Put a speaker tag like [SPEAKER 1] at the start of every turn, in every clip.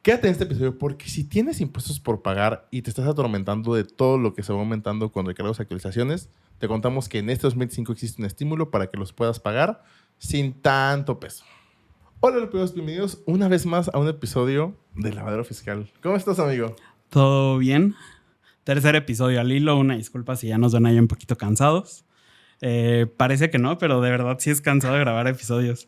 [SPEAKER 1] Quédate en este episodio porque si tienes impuestos por pagar y te estás atormentando de todo lo que se va aumentando con recargos y actualizaciones, te contamos que en este 2025 existe un estímulo para que los puedas pagar sin tanto peso. Hola, Lupeos, bienvenidos una vez más a un episodio de Lavadero Fiscal. ¿Cómo estás, amigo?
[SPEAKER 2] ¿Todo bien? Tercer episodio al hilo. Una disculpa si ya nos ven ahí un poquito cansados. Parece que no, pero de verdad sí es cansado de grabar episodios.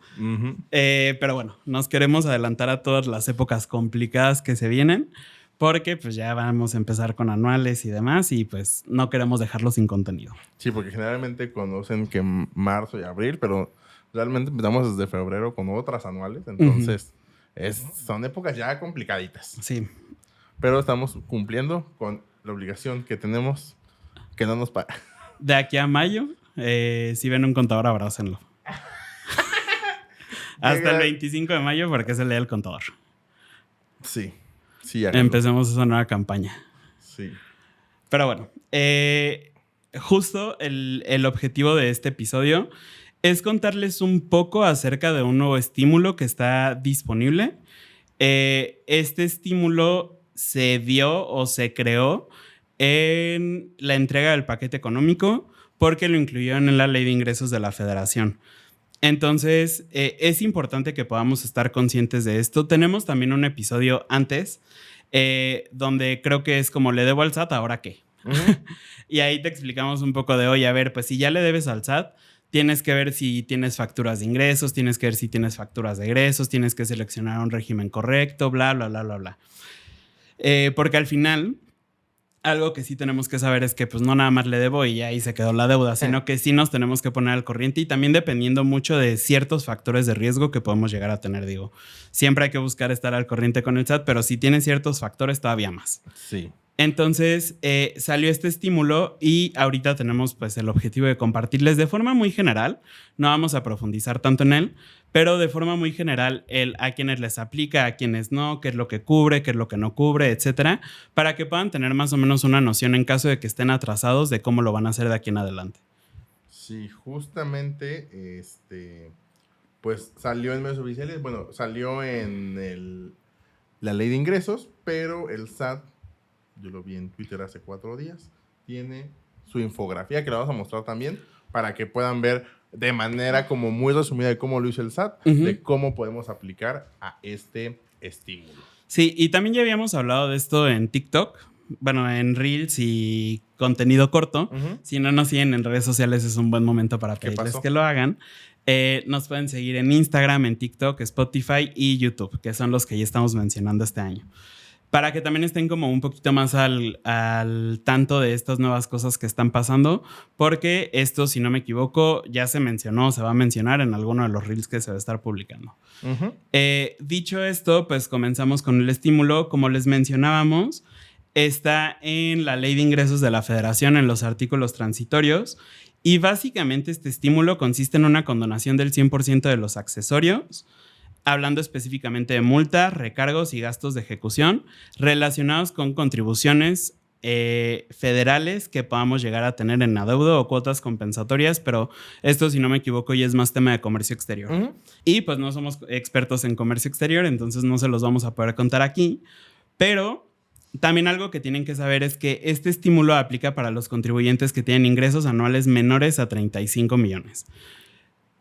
[SPEAKER 2] Pero bueno, nos queremos adelantar a todas las épocas complicadas que se vienen, porque pues ya vamos a empezar con anuales y demás, y pues no queremos dejarlo sin contenido.
[SPEAKER 1] Sí, porque generalmente conocen que marzo y abril, pero realmente empezamos desde febrero con otras anuales, entonces son épocas ya complicaditas.
[SPEAKER 2] Sí.
[SPEAKER 1] Pero estamos cumpliendo con la obligación que tenemos que no nos paga.
[SPEAKER 2] De aquí a mayo, si ven un contador, abrácenlo. Hasta el 25 de mayo, porque es el día del contador.
[SPEAKER 1] Sí, sí. Háganlo.
[SPEAKER 2] Empecemos esa nueva campaña.
[SPEAKER 1] Sí.
[SPEAKER 2] Pero bueno, justo el objetivo de este episodio es contarles un poco acerca de un nuevo estímulo que está disponible. Este estímulo se dio o se creó en la entrega del paquete económico porque lo incluyeron en la Ley de Ingresos de la Federación. Entonces, es importante que podamos estar conscientes de esto. Tenemos también un episodio antes donde creo que es como le debo al SAT, ¿ahora qué? Y ahí te explicamos un poco de, oye, a ver, pues si ya le debes al SAT, tienes que ver si tienes facturas de ingresos, tienes que ver si tienes facturas de egresos, tienes que seleccionar un régimen correcto, bla, bla, bla, bla, bla. Porque al final, algo que sí tenemos que saber es que pues no nada más le debo y ahí se quedó la deuda, sino que sí nos tenemos que poner al corriente y también dependiendo mucho de ciertos factores de riesgo que podemos llegar a tener, digo. Siempre hay que buscar estar al corriente con el SAT, pero si tienen ciertos factores todavía más.
[SPEAKER 1] Sí.
[SPEAKER 2] Entonces salió este estímulo y ahorita tenemos pues el objetivo de compartirles de forma muy general, no vamos a profundizar tanto en él, pero de forma muy general a quienes les aplica, a quienes no, qué es lo que cubre, qué es lo que no cubre, etcétera, para que puedan tener más o menos una noción en caso de que estén atrasados de cómo lo van a hacer de aquí en adelante.
[SPEAKER 1] Sí, justamente pues salió en medios oficiales, bueno, salió en la Ley de Ingresos, pero el SAT, yo lo vi en Twitter hace 4 días, tiene su infografía que la vamos a mostrar también para que puedan ver de manera como muy resumida de cómo lo hizo el SAT, de cómo podemos aplicar a este estímulo.
[SPEAKER 2] Sí, y también ya habíamos hablado de esto en TikTok, bueno, en Reels y contenido corto. Si no nos siguen en redes sociales es un buen momento para pedirles que lo hagan. Nos pueden seguir en Instagram, en TikTok, Spotify y YouTube, que son los que ya estamos mencionando este año. Para que también estén como un poquito más al tanto de estas nuevas cosas que están pasando, porque esto, si no me equivoco, ya se mencionó, se va a mencionar en alguno de los reels que se va a estar publicando. Dicho esto, pues comenzamos con el estímulo. Como les mencionábamos, está en la Ley de Ingresos de la Federación en los artículos transitorios y básicamente este estímulo consiste en una condonación del 100% de los accesorios, hablando específicamente de multas, recargos y gastos de ejecución relacionados con contribuciones federales que podamos llegar a tener en adeudo o cuotas compensatorias, pero esto, si no me equivoco, ya es más tema de comercio exterior. Y pues no somos expertos en comercio exterior, entonces no se los vamos a poder contar aquí, pero también algo que tienen que saber es que este estímulo aplica para los contribuyentes que tienen ingresos anuales menores a 35 millones.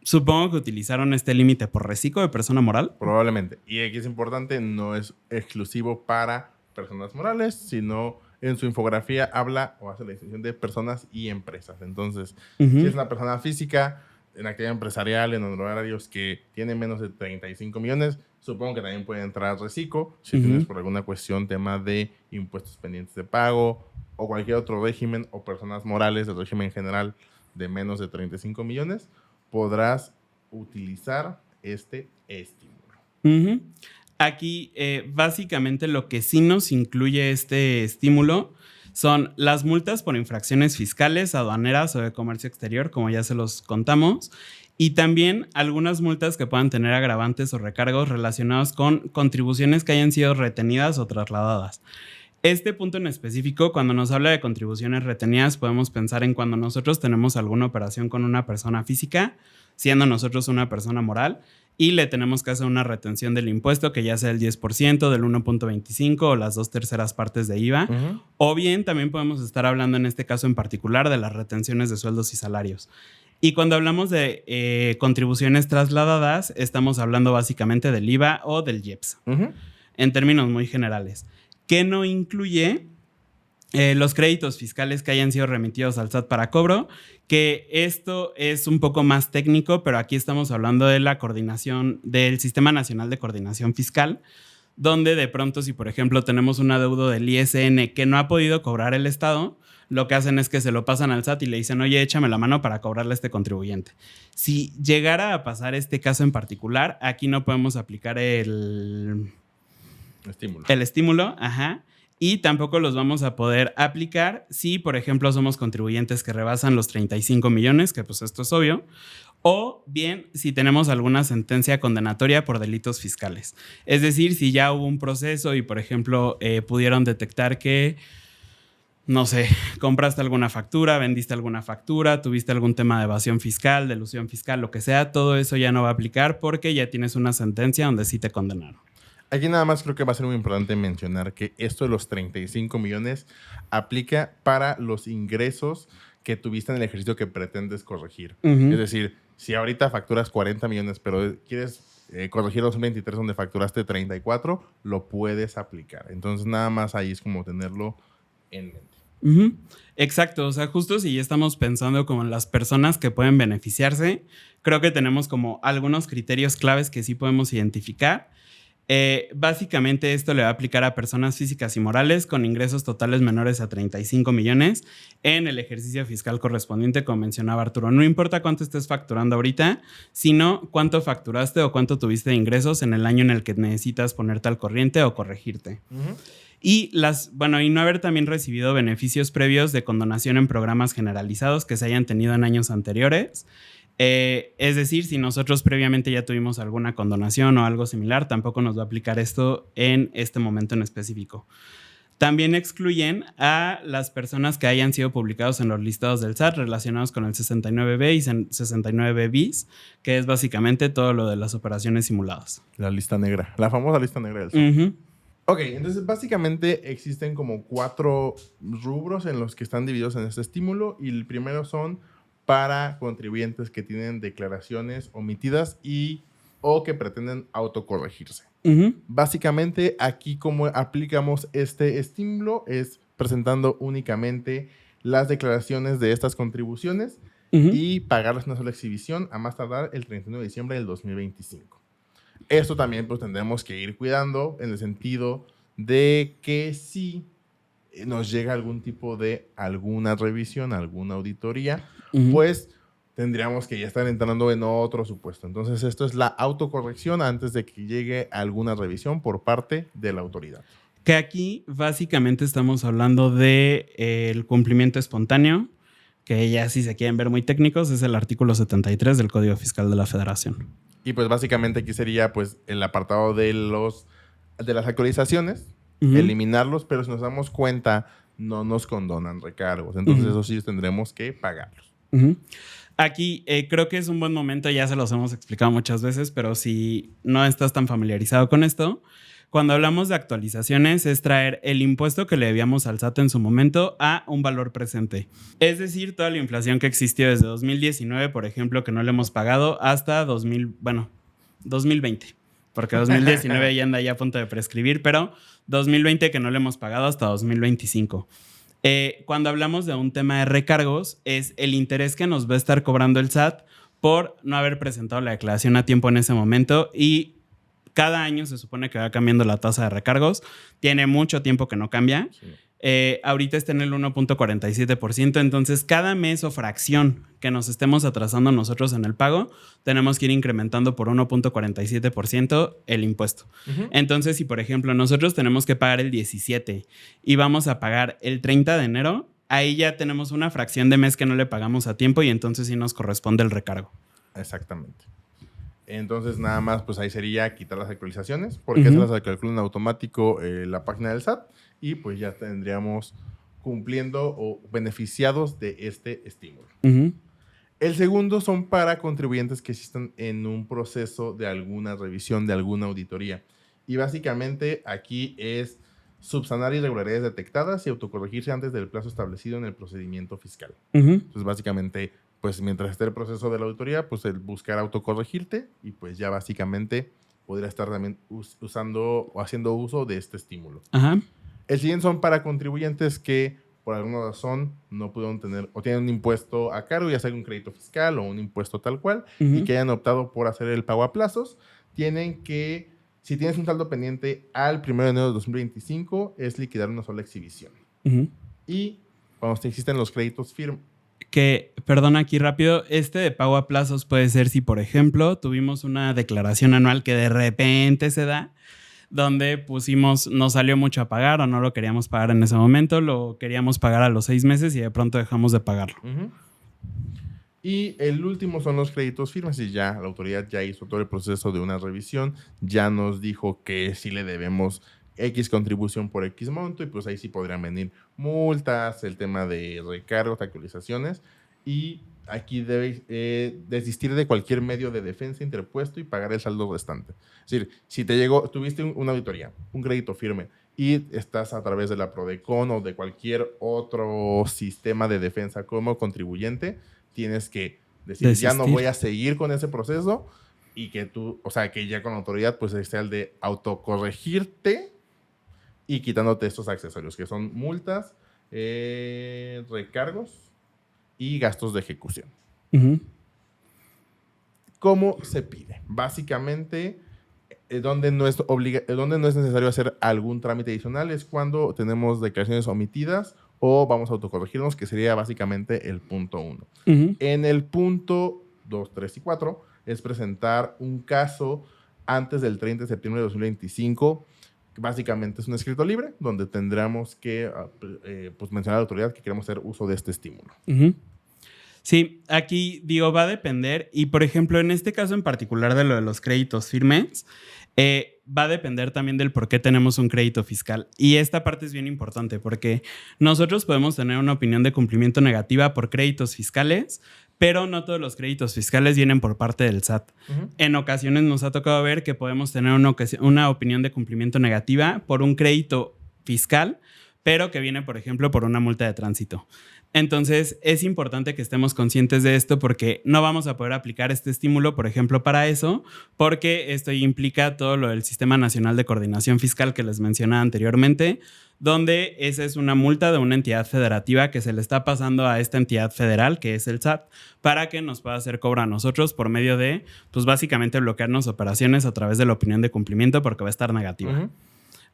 [SPEAKER 2] Supongo que utilizaron este límite por reciclo de persona moral.
[SPEAKER 1] Probablemente. Y aquí es importante, no es exclusivo para personas morales, sino en su infografía habla o hace la distinción de personas y empresas. Entonces, si es una persona física, en actividad empresarial, en honorarios que tiene menos de 35 millones, supongo que también puede entrar reciclo. Si tienes por alguna cuestión tema de impuestos pendientes de pago o cualquier otro régimen o personas morales del régimen general de menos de 35 millones, podrás utilizar este estímulo.
[SPEAKER 2] Aquí, básicamente, lo que sí nos incluye este estímulo son las multas por infracciones fiscales, aduaneras o de comercio exterior, como ya se los contamos, y también algunas multas que puedan tener agravantes o recargos relacionados con contribuciones que hayan sido retenidas o trasladadas. Este punto en específico, cuando nos habla de contribuciones retenidas, podemos pensar en cuando nosotros tenemos alguna operación con una persona física, siendo nosotros una persona moral, y le tenemos que hacer una retención del impuesto, que ya sea el 10%, del 1.25% o las 2/3 partes de IVA. O bien también podemos estar hablando en este caso en particular de las retenciones de sueldos y salarios. Y cuando hablamos de contribuciones trasladadas, estamos hablando básicamente del IVA o del IEPS, en términos muy generales, que no incluye los créditos fiscales que hayan sido remitidos al SAT para cobro, que esto es un poco más técnico, pero aquí estamos hablando de la coordinación del Sistema Nacional de Coordinación Fiscal, donde de pronto, si por ejemplo tenemos un adeudo del ISN que no ha podido cobrar el Estado, lo que hacen es que se lo pasan al SAT y le dicen, oye, échame la mano para cobrarle a este contribuyente. Si llegara a pasar este caso en particular, aquí no podemos aplicar el estímulo, y tampoco los vamos a poder aplicar si, por ejemplo, somos contribuyentes que rebasan los 35 millones, que pues esto es obvio, o bien si tenemos alguna sentencia condenatoria por delitos fiscales. Es decir, si ya hubo un proceso y, por ejemplo, pudieron detectar que, no sé, compraste alguna factura, vendiste alguna factura, tuviste algún tema de evasión fiscal, de elusión fiscal, lo que sea, todo eso ya no va a aplicar porque ya tienes una sentencia donde sí te condenaron.
[SPEAKER 1] Aquí nada más creo que va a ser muy importante mencionar que esto de los 35 millones aplica para los ingresos que tuviste en el ejercicio que pretendes corregir. Es decir, si ahorita facturas 40 millones, pero quieres corregir 2023 donde facturaste 34, lo puedes aplicar. Entonces nada más ahí es como tenerlo en mente.
[SPEAKER 2] Exacto, o sea, justo si ya estamos pensando como en las personas que pueden beneficiarse, creo que tenemos como algunos criterios claves que sí podemos identificar. Básicamente esto le va a aplicar a personas físicas y morales con ingresos totales menores a 35 millones en el ejercicio fiscal correspondiente, como mencionaba Arturo. No importa cuánto estés facturando ahorita, sino cuánto facturaste o cuánto tuviste de ingresos en el año en el que necesitas ponerte al corriente o corregirte. Y no haber también recibido beneficios previos de condonación en programas generalizados que se hayan tenido en años anteriores. Es decir, si nosotros previamente ya tuvimos alguna condonación o algo similar, tampoco nos va a aplicar esto en este momento en específico. También excluyen a las personas que hayan sido publicados en los listados del SAT relacionados con el 69B y 69B bis, que es básicamente todo lo de las operaciones simuladas.
[SPEAKER 1] La lista negra, la famosa lista negra del SAT. Ok, entonces básicamente existen como 4 rubros en los que están divididos en este estímulo, y el primero son para contribuyentes que tienen declaraciones omitidas o que pretenden autocorregirse. Básicamente, aquí como aplicamos este estímulo es presentando únicamente las declaraciones de estas contribuciones y pagarlas una sola exhibición a más tardar el 31 de diciembre del 2025. Esto también pues tendremos que ir cuidando en el sentido de que si nos llega algún tipo de alguna revisión, alguna auditoría, pues tendríamos que ya estar entrando en otro supuesto. Entonces, esto es la autocorrección antes de que llegue alguna revisión por parte de la autoridad.
[SPEAKER 2] Que aquí básicamente estamos hablando del cumplimiento espontáneo, que ya si se quieren ver muy técnicos, es el artículo 73 del Código Fiscal de la Federación.
[SPEAKER 1] Y pues básicamente aquí sería pues el apartado de las actualizaciones, eliminarlos, pero si nos damos cuenta no nos condonan recargos. Entonces eso sí tendremos que pagarlos.
[SPEAKER 2] Aquí creo que es un buen momento, ya se los hemos explicado muchas veces, pero si no estás tan familiarizado con esto, cuando hablamos de actualizaciones es traer el impuesto que le debíamos al SAT en su momento a un valor presente. Es decir, toda la inflación que existió desde 2019, por ejemplo, que no le hemos pagado hasta 2020. Porque 2019 ya anda ya a punto de prescribir, pero 2020 que no le hemos pagado hasta 2025. Cuando hablamos de un tema de recargos, es el interés que nos va a estar cobrando el SAT por no haber presentado la declaración a tiempo en ese momento, y cada año se supone que va cambiando la tasa de recargos. Tiene mucho tiempo que no cambia. Sí. Ahorita está en el 1.47%, entonces cada mes o fracción que nos estemos atrasando nosotros en el pago, tenemos que ir incrementando por 1.47% el impuesto. Entonces, si por ejemplo nosotros tenemos que pagar el 17 y vamos a pagar el 30 de enero, ahí ya tenemos una fracción de mes que no le pagamos a tiempo y entonces sí nos corresponde el recargo.
[SPEAKER 1] Exactamente. Entonces, nada más, pues ahí sería quitar las actualizaciones, porque se las calcula en automático la página del SAT, y pues ya tendríamos cumpliendo o beneficiados de este estímulo. El segundo son para contribuyentes que existan en un proceso de alguna revisión, de alguna auditoría. Y básicamente aquí es subsanar irregularidades detectadas y autocorregirse antes del plazo establecido en el procedimiento fiscal. Entonces, básicamente, pues mientras esté el proceso de la auditoría, pues el buscar autocorregirte y pues ya básicamente podría estar también usando o haciendo uso de este estímulo. El siguiente son para contribuyentes que por alguna razón no pudieron tener o tienen un impuesto a cargo, ya sea un crédito fiscal o un impuesto tal cual, y que hayan optado por hacer el pago a plazos, tienen que, si tienes un saldo pendiente al 1 de enero de 2025, es liquidar una sola exhibición. Y cuando existen los créditos firmes.
[SPEAKER 2] Que, perdona aquí rápido, este de pago a plazos puede ser si, por ejemplo, tuvimos una declaración anual que de repente se da, donde pusimos, nos salió mucho a pagar o no lo queríamos pagar en ese momento, lo queríamos pagar a los 6 meses y de pronto dejamos de pagarlo.
[SPEAKER 1] Y el último son los créditos firmes, y ya la autoridad ya hizo todo el proceso de una revisión, ya nos dijo que sí le debemos X contribución por X monto, y pues ahí sí podrían venir multas, el tema de recargos, actualizaciones, y aquí debes desistir de cualquier medio de defensa interpuesto y pagar el saldo restante. Es decir, si te llegó, tuviste una auditoría, un crédito firme, y estás a través de la Prodecon o de cualquier otro sistema de defensa como contribuyente, tienes que decir, ya no voy a seguir con ese proceso, y que tú, o sea, que ya con la autoridad, pues sea el de autocorregirte y quitándote estos accesorios, que son multas, recargos y gastos de ejecución. ¿Cómo se pide? Básicamente, donde no es necesario hacer algún trámite adicional es cuando tenemos declaraciones omitidas o vamos a autocorregirnos, que sería básicamente el punto 1. En el punto 2, 3 y 4 es presentar un caso antes del 30 de septiembre de 2025. Básicamente es un escrito libre donde tendremos que pues mencionar a la autoridad que queremos hacer uso de este estímulo.
[SPEAKER 2] Sí, aquí digo, va a depender. Y por ejemplo, en este caso en particular de lo de los créditos firmes, va a depender también del por qué tenemos un crédito fiscal. Y esta parte es bien importante porque nosotros podemos tener una opinión de cumplimiento negativa por créditos fiscales, pero no todos los créditos fiscales vienen por parte del SAT. En ocasiones nos ha tocado ver que podemos tener una opinión de cumplimiento negativa por un crédito fiscal, pero que viene, por ejemplo, por una multa de tránsito. Entonces, es importante que estemos conscientes de esto porque no vamos a poder aplicar este estímulo, por ejemplo, para eso, porque esto implica todo lo del Sistema Nacional de Coordinación Fiscal que les mencionaba anteriormente, donde esa es una multa de una entidad federativa que se le está pasando a esta entidad federal, que es el SAT, para que nos pueda hacer cobro a nosotros por medio de, pues básicamente bloquearnos operaciones a través de la opinión de cumplimiento porque va a estar negativa.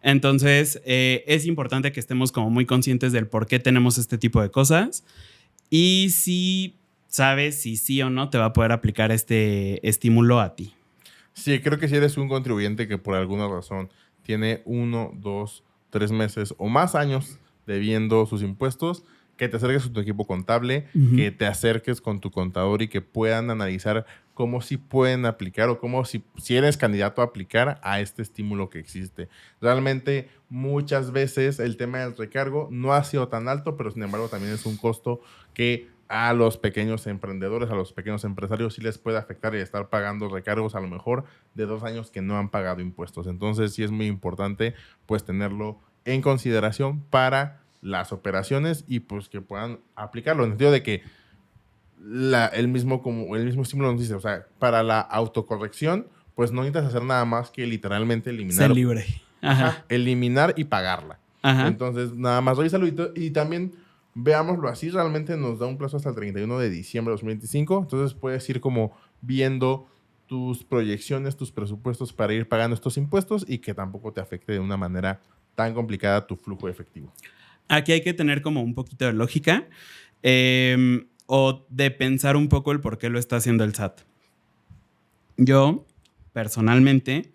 [SPEAKER 2] Entonces, es importante que estemos como muy conscientes del por qué tenemos este tipo de cosas y si sabes si sí o no te va a poder aplicar este estímulo a ti.
[SPEAKER 1] Sí, creo que si eres un contribuyente que por alguna razón tiene 1, 2, 3 meses o más años debiendo sus impuestos, que te acerques con tu equipo contable, que te acerques con tu contador y que puedan analizar cómo sí pueden aplicar o cómo si eres candidato a aplicar a este estímulo que existe. Realmente muchas veces el tema del recargo no ha sido tan alto, pero sin embargo también es un costo que a los pequeños emprendedores, a los pequeños empresarios sí les puede afectar y estar pagando recargos a lo mejor de 2 años que no han pagado impuestos. Entonces sí es muy importante pues tenerlo en consideración para las operaciones y pues que puedan aplicarlo, en el sentido de que el mismo estímulo nos dice, o sea, para la autocorrección, pues no necesitas hacer nada más que literalmente eliminar.
[SPEAKER 2] Ser libre.
[SPEAKER 1] Eliminar y pagarla. Entonces, nada más revísalo y también veámoslo así, realmente nos da un plazo hasta el 31 de diciembre de 2025, entonces puedes ir como viendo tus proyecciones, tus presupuestos para ir pagando estos impuestos y que tampoco te afecte de una manera tan complicada tu flujo efectivo.
[SPEAKER 2] Aquí hay que tener como un poquito de lógica o de pensar un poco el por qué lo está haciendo el SAT. Yo, personalmente,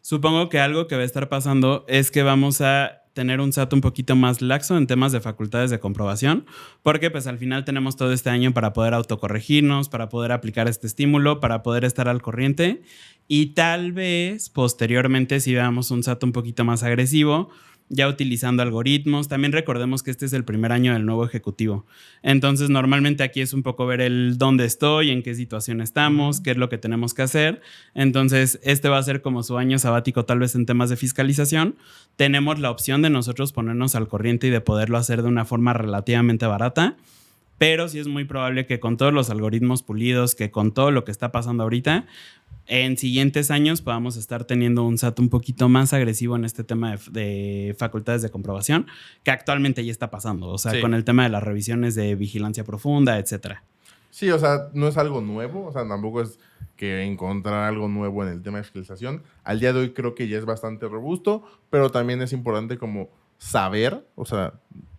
[SPEAKER 2] supongo que algo que va a estar pasando es que vamos a tener un SAT un poquito más laxo en temas de facultades de comprobación, porque pues al final tenemos todo este año para poder autocorregirnos, para poder aplicar este estímulo, para poder estar al corriente y tal vez posteriormente si veamos un SAT un poquito más agresivo, ya utilizando algoritmos. También recordemos que este es el primer año del nuevo ejecutivo. Entonces, normalmente aquí es un poco ver el dónde estoy, en qué situación estamos, qué es lo que tenemos que hacer. Entonces, este va a ser como su año sabático tal vez en temas de fiscalización. Tenemos la opción de nosotros ponernos al corriente y de poderlo hacer de una forma relativamente barata. Pero sí es muy probable que con todos los algoritmos pulidos, que con todo lo que está pasando ahorita, en siguientes años podamos estar teniendo un SAT un poquito más agresivo en este tema de facultades de comprobación, que actualmente ya está pasando. O sea, sí, con el tema de las revisiones de vigilancia profunda, etcétera.
[SPEAKER 1] Sí, o sea, no es algo nuevo. O sea, tampoco es que encontrar algo nuevo en el tema de fiscalización. Al día de hoy creo que ya es bastante robusto, pero también es importante como saber, o sea,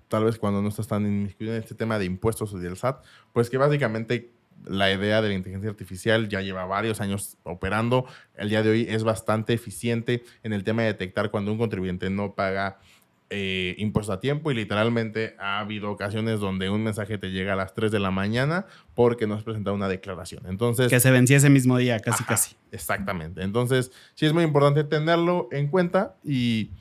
[SPEAKER 1] tal vez cuando no estás tan inmiscuido en este tema de impuestos y del SAT, pues que básicamente la idea de la inteligencia artificial ya lleva varios años operando. El día de hoy es bastante eficiente en el tema de detectar cuando un contribuyente no paga impuestos a tiempo y literalmente ha habido ocasiones donde un mensaje te llega a las 3 de la mañana porque no has presentado una declaración. Entonces,
[SPEAKER 2] que se vencía ese mismo día, casi.
[SPEAKER 1] Exactamente. Entonces, sí es muy importante tenerlo en cuenta y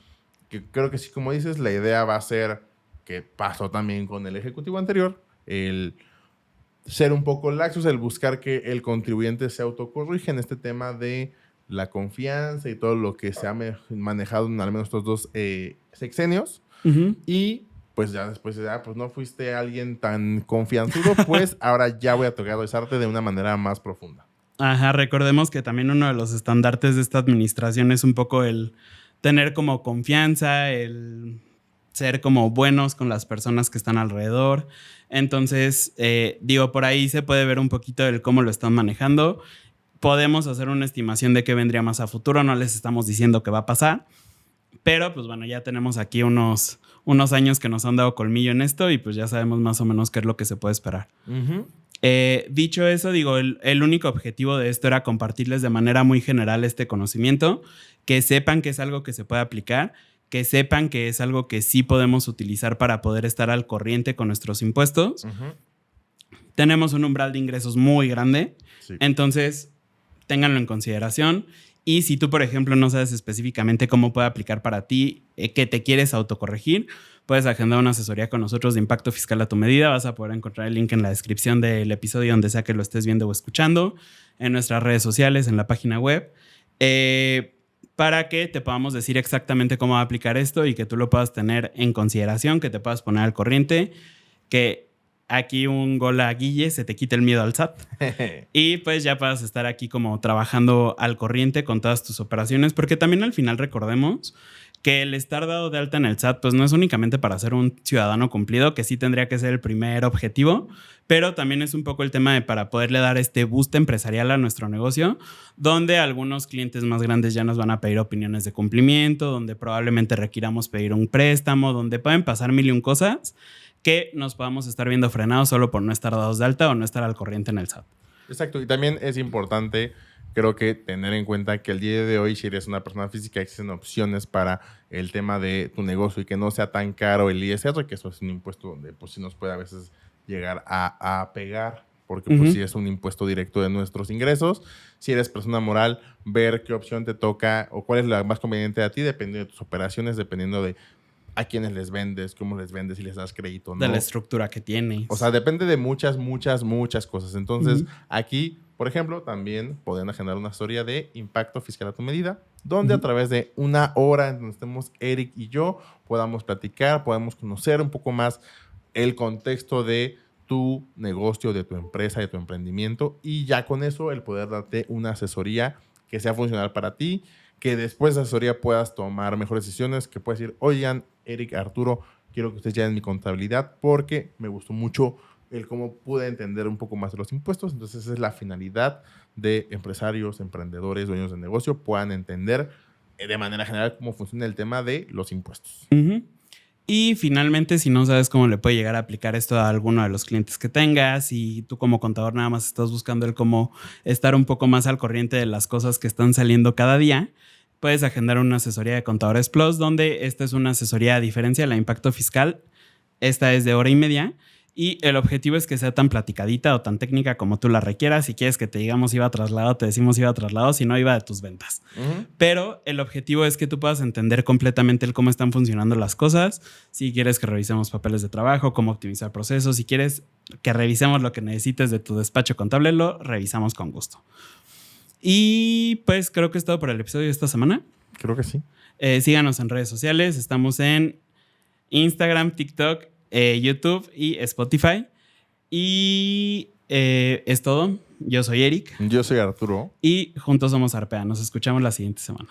[SPEAKER 1] que creo que sí, como dices, la idea va a ser que pasó también con el ejecutivo anterior, el ser un poco laxos, el buscar que el contribuyente se autocorrige en este tema de la confianza y todo lo que se ha manejado en al menos estos dos sexenios. Y pues ya después de, pues no fuiste alguien tan confianzudo, pues ahora ya voy a tocarizarte de una manera más profunda.
[SPEAKER 2] Ajá, recordemos que también uno de los estandartes de esta administración es un poco el tener como confianza, el ser como buenos con las personas que están alrededor. Entonces, digo, por ahí se puede ver un poquito el cómo lo están manejando. Podemos hacer una estimación de qué vendría más a futuro. No les estamos diciendo qué va a pasar. Pero, pues bueno, ya tenemos aquí unos años que nos han dado colmillo en esto y pues ya sabemos más o menos qué es lo que se puede esperar. Dicho eso, digo, el único objetivo de esto era compartirles de manera muy general este conocimiento, que sepan que es algo que se puede aplicar, que sepan que es algo que sí podemos utilizar para poder estar al corriente con nuestros impuestos. Tenemos un umbral de ingresos muy grande, entonces ténganlo en consideración. Y si tú, por ejemplo, no sabes específicamente cómo puede aplicar para ti, que te quieres autocorregir, puedes agendar una asesoría con nosotros de impacto fiscal a tu medida. Vas a poder encontrar el link en la descripción del episodio donde sea que lo estés viendo o escuchando, en nuestras redes sociales, en la página web, para que te podamos decir exactamente cómo va a aplicar esto y que tú lo puedas tener en consideración, que te puedas poner al corriente, que aquí un gol a Guille, se te quite el miedo al SAT y pues ya puedas estar aquí como trabajando al corriente con todas tus operaciones, porque también al final recordemos que el estar dado de alta en el SAT pues no es únicamente para ser un ciudadano cumplido, que sí tendría que ser el primer objetivo, pero también es un poco el tema de para poderle dar este boost empresarial a nuestro negocio, donde algunos clientes más grandes ya nos van a pedir opiniones de cumplimiento, donde probablemente requiramos pedir un préstamo, donde pueden pasar mil y un cosas que nos podamos estar viendo frenados solo por no estar dados de alta o no estar al corriente en el SAT.
[SPEAKER 1] Exacto, y también es importante, creo que tener en cuenta que el día de hoy, si eres una persona física, existen opciones para el tema de tu negocio y que no sea tan caro el ISR, que eso es un impuesto donde pues sí nos puede a veces llegar a pegar, porque pues sí es un impuesto directo de nuestros ingresos. Si eres persona moral, ver qué opción te toca o cuál es la más conveniente a ti, dependiendo de tus operaciones, dependiendo de a quiénes les vendes, cómo les vendes, si les das crédito o no.
[SPEAKER 2] De la estructura que tienes.
[SPEAKER 1] O sea, depende de muchas cosas. Entonces, aquí, por ejemplo, también pueden agendar una asesoría de impacto fiscal a tu medida, donde a través de una hora en donde estemos Eric y yo, podamos platicar, podamos conocer un poco más el contexto de tu negocio, de tu empresa, de tu emprendimiento, y ya con eso el poder darte una asesoría que sea funcional para ti, que después de asesoría puedas tomar mejores decisiones, que puedas decir, oigan, Eric, Arturo, quiero que ustedes lleven mi contabilidad porque me gustó mucho el cómo pude entender un poco más de los impuestos. Entonces esa es la finalidad de empresarios, emprendedores, dueños de negocio, puedan entender de manera general cómo funciona el tema de los impuestos.
[SPEAKER 2] Y finalmente, si no sabes cómo le puede llegar a aplicar esto a alguno de los clientes que tengas y tú como contador nada más estás buscando el cómo estar un poco más al corriente de las cosas que están saliendo cada día, puedes agendar una asesoría de Contadores Plus, donde esta es una asesoría a diferencia de la Impacto Fiscal. Esta es de 1:30 y el objetivo es que sea tan platicadita o tan técnica como tú la requieras. Si quieres que te digamos IVA traslado, te decimos IVA traslado, si no IVA de tus ventas. Pero el objetivo es que tú puedas entender completamente el cómo están funcionando las cosas. Si quieres que revisemos papeles de trabajo, cómo optimizar procesos, si quieres que revisemos lo que necesites de tu despacho contable, lo revisamos con gusto. Y pues creo que es todo por el episodio de esta semana.
[SPEAKER 1] Creo que sí.
[SPEAKER 2] Síganos en redes sociales. Estamos en Instagram, TikTok, YouTube y Spotify. Y es todo. Yo soy Eric.
[SPEAKER 1] Yo soy Arturo.
[SPEAKER 2] Y juntos somos Arpea. Nos escuchamos la siguiente semana.